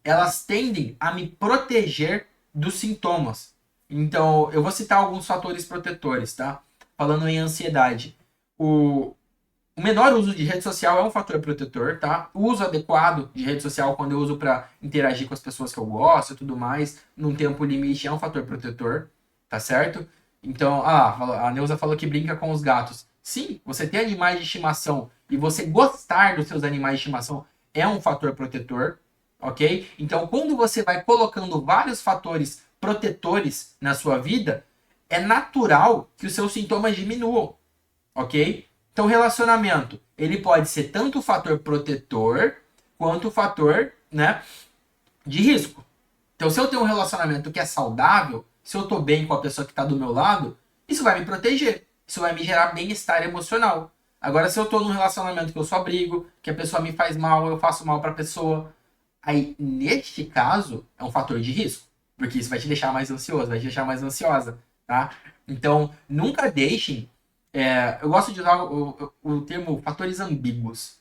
elas tendem a me proteger dos sintomas. Então, eu vou citar alguns fatores protetores, tá? Falando em ansiedade. O menor uso de rede social é um fator protetor, tá? O uso adequado de rede social, quando eu uso para interagir com as pessoas que eu gosto e tudo mais, num tempo limite, é um fator protetor, tá certo? Então, a Neuza falou que brinca com os gatos. Sim, você ter animais de estimação e você gostar dos seus animais de estimação é um fator protetor, ok? Então, quando você vai colocando vários fatores protetores na sua vida, é natural que os seus sintomas diminuam, ok? Então, relacionamento, ele pode ser tanto o fator protetor quanto o fator, né, de risco. Então, se eu tenho um relacionamento que é saudável, se eu tô bem com a pessoa que tá do meu lado, isso vai me proteger. Isso vai me gerar bem-estar emocional. Agora, se eu tô num relacionamento que eu só brigo, que a pessoa me faz mal, eu faço mal pra pessoa, aí, neste caso, é um fator de risco. Porque isso vai te deixar mais ansioso, vai te deixar mais ansiosa, tá? Então, nunca deixem. Eu gosto de usar o termo fatores ambíguos.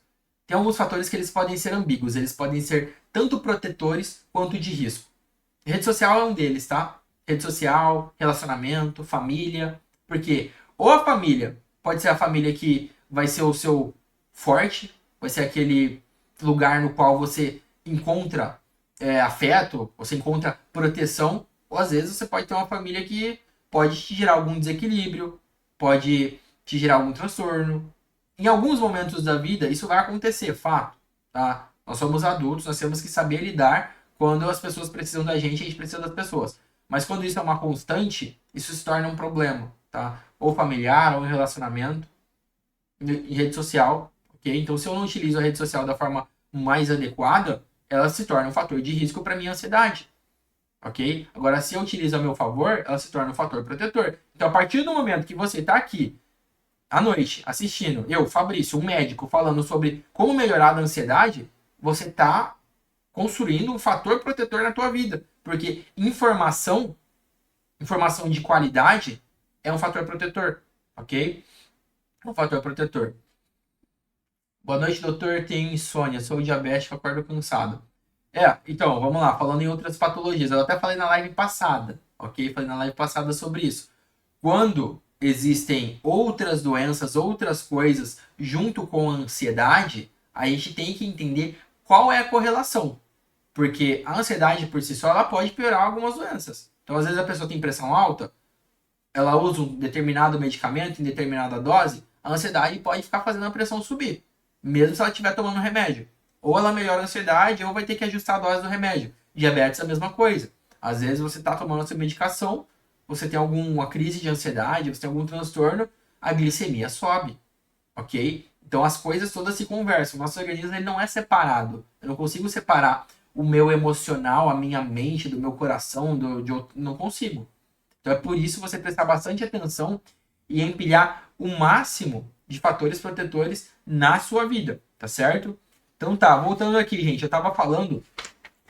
Tem alguns fatores que eles podem ser ambíguos, eles podem ser tanto protetores quanto de risco. Rede social é um deles, tá? Rede social, relacionamento, família. Porque ou a família pode ser a família que vai ser o seu forte, vai ser aquele lugar no qual você encontra afeto, você encontra proteção, ou às vezes você pode ter uma família que pode te gerar algum desequilíbrio, pode te gerar algum transtorno. Em alguns momentos da vida, isso vai acontecer, fato, tá? Nós somos adultos, nós temos que saber lidar quando as pessoas precisam da gente, a gente precisa das pessoas. Mas quando isso é uma constante, isso se torna um problema, tá? Ou familiar, ou em relacionamento, em rede social, ok? Então, se eu não utilizo a rede social da forma mais adequada, ela se torna um fator de risco para minha ansiedade, ok? Agora, se eu utilizo a meu favor, ela se torna um fator protetor. Então, a partir do momento que você está aqui à noite assistindo, eu, Fabrício, um médico, falando sobre como melhorar a ansiedade, você está construindo um fator protetor na tua vida. Porque informação de qualidade é um fator protetor, ok? É um fator protetor. Boa noite, doutor. Tenho insônia, sou diabético, acordo cansado. Então, vamos lá, falando em outras patologias. Eu até falei na live passada, ok? Falei na live passada sobre isso. Quando existem outras doenças, outras coisas junto com a ansiedade, a gente tem que entender qual é a correlação. Porque a ansiedade por si só, ela pode piorar algumas doenças. Então, às vezes a pessoa tem pressão alta, ela usa um determinado medicamento em determinada dose, a ansiedade pode ficar fazendo a pressão subir, mesmo se ela estiver tomando remédio. Ou ela melhora a ansiedade, ou vai ter que ajustar a dose do remédio. Diabetes é a mesma coisa. Às vezes você está tomando a sua medicação, você tem alguma crise de ansiedade, você tem algum transtorno, a glicemia sobe, ok? Então as coisas todas se conversam. O nosso organismo ele não é separado. Eu não consigo separar o meu emocional, a minha mente, do meu coração, não consigo. Então é por isso você prestar bastante atenção e empilhar o máximo de fatores protetores na sua vida, tá certo? Então tá, voltando aqui, gente, eu tava falando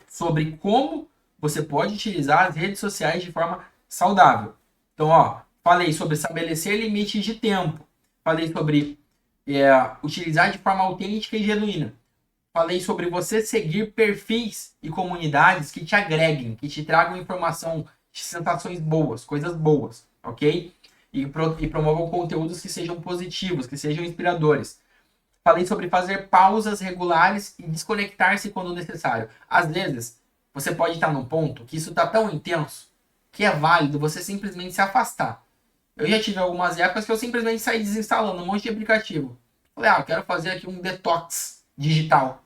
sobre como você pode utilizar as redes sociais de forma saudável. Então, ó, falei sobre estabelecer limites de tempo, falei sobre utilizar de forma autêntica e genuína. Falei sobre você seguir perfis e comunidades que te agreguem, que te tragam informação, sensações boas, coisas boas, ok? E promovam conteúdos que sejam positivos, que sejam inspiradores. Falei sobre fazer pausas regulares e desconectar-se quando necessário. Às vezes, você pode estar num ponto que isso está tão intenso que é válido você simplesmente se afastar. Eu já tive algumas épocas que eu simplesmente saí desinstalando um monte de aplicativo. Falei, eu quero fazer aqui um detox digital.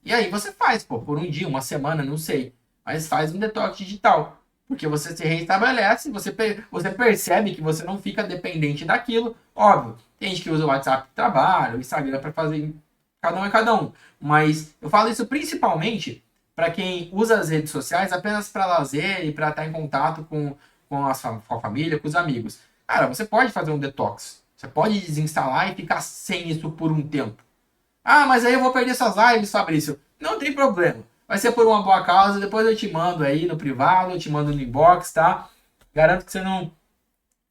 E aí você faz, pô, por um dia, uma semana, não sei. Mas faz um detox digital. Porque você se reestabelece, você percebe que você não fica dependente daquilo. Óbvio, tem gente que usa o WhatsApp para trabalho, o Instagram para fazer. Cada um é cada um. Mas eu falo isso principalmente para quem usa as redes sociais apenas para lazer e para estar em contato com a família, com os amigos. Cara, você pode fazer um detox. Você pode desinstalar e ficar sem isso por um tempo. Ah, mas aí eu vou perder essas lives, Fabrício. Não tem problema. Vai ser por uma boa causa. Depois eu te mando aí no privado, eu te mando no inbox, tá? Garanto que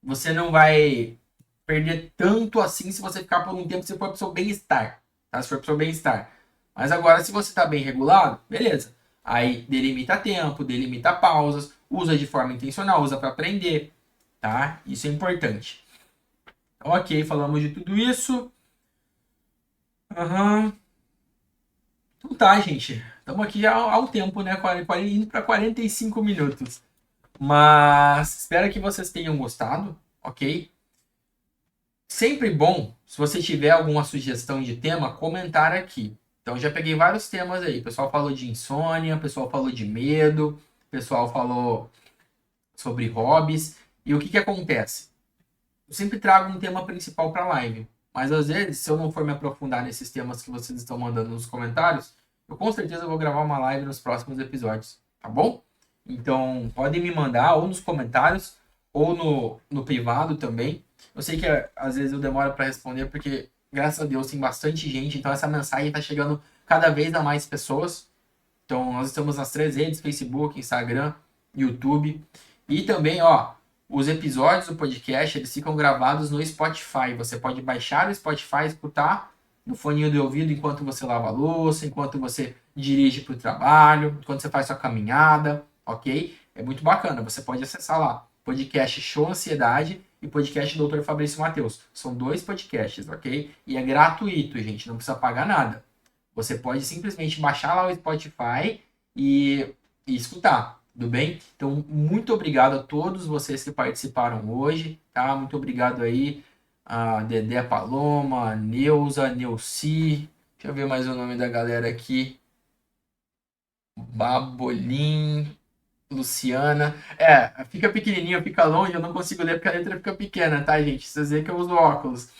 você não vai perder tanto assim se você ficar por um tempo se for pro seu bem-estar, tá? Se for pro seu bem-estar. Mas agora, se você tá bem regulado, beleza. Aí delimita tempo, delimita pausas, usa de forma intencional, usa para aprender, tá? Isso é importante. Ok, falamos de tudo isso. Aham. Então tá, gente. Estamos aqui já há um tempo, né? Indo para 45 minutos. Mas espero que vocês tenham gostado, ok? Sempre bom, se você tiver alguma sugestão de tema, comentar aqui. Então já peguei vários temas aí. O pessoal falou de insônia, o pessoal falou de medo, o pessoal falou sobre hobbies. E o que acontece? Eu sempre trago um tema principal para a live. Mas às vezes, se eu não for me aprofundar nesses temas que vocês estão mandando nos comentários, eu com certeza vou gravar uma live nos próximos episódios, tá bom? Então, podem me mandar ou nos comentários ou no privado também. Eu sei que às vezes eu demoro para responder porque, graças a Deus, tem bastante gente, então essa mensagem está chegando cada vez a mais pessoas. Então, nós estamos nas 3 redes: Facebook, Instagram, YouTube. E também, ó, os episódios do podcast, eles ficam gravados no Spotify. Você pode baixar o Spotify e escutar no foninho de ouvido enquanto você lava a louça, enquanto você dirige para o trabalho, enquanto você faz sua caminhada, ok? É muito bacana. Você pode acessar lá, podcast Show Ansiedade e podcast Dr. Fabrício Mateus. São 2 podcasts, ok? E é gratuito, gente, não precisa pagar nada. Você pode simplesmente baixar lá o Spotify e escutar, tudo bem? Então, muito obrigado a todos vocês que participaram hoje, tá? Muito obrigado aí a Dedé, a Paloma, a Neuza, a Neuci, deixa eu ver mais o nome da galera aqui, Babolim, Luciana. Fica pequenininho, fica longe, eu não consigo ler porque a letra fica pequena, tá, gente? Vocês veem que eu uso óculos.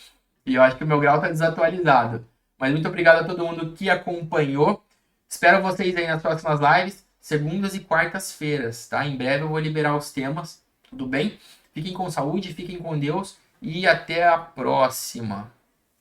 E eu acho que o meu grau tá desatualizado. Mas muito obrigado a todo mundo que acompanhou. Espero vocês aí nas próximas lives, segundas e quartas-feiras, tá? Em breve eu vou liberar os temas, tudo bem? Fiquem com saúde, fiquem com Deus e até a próxima.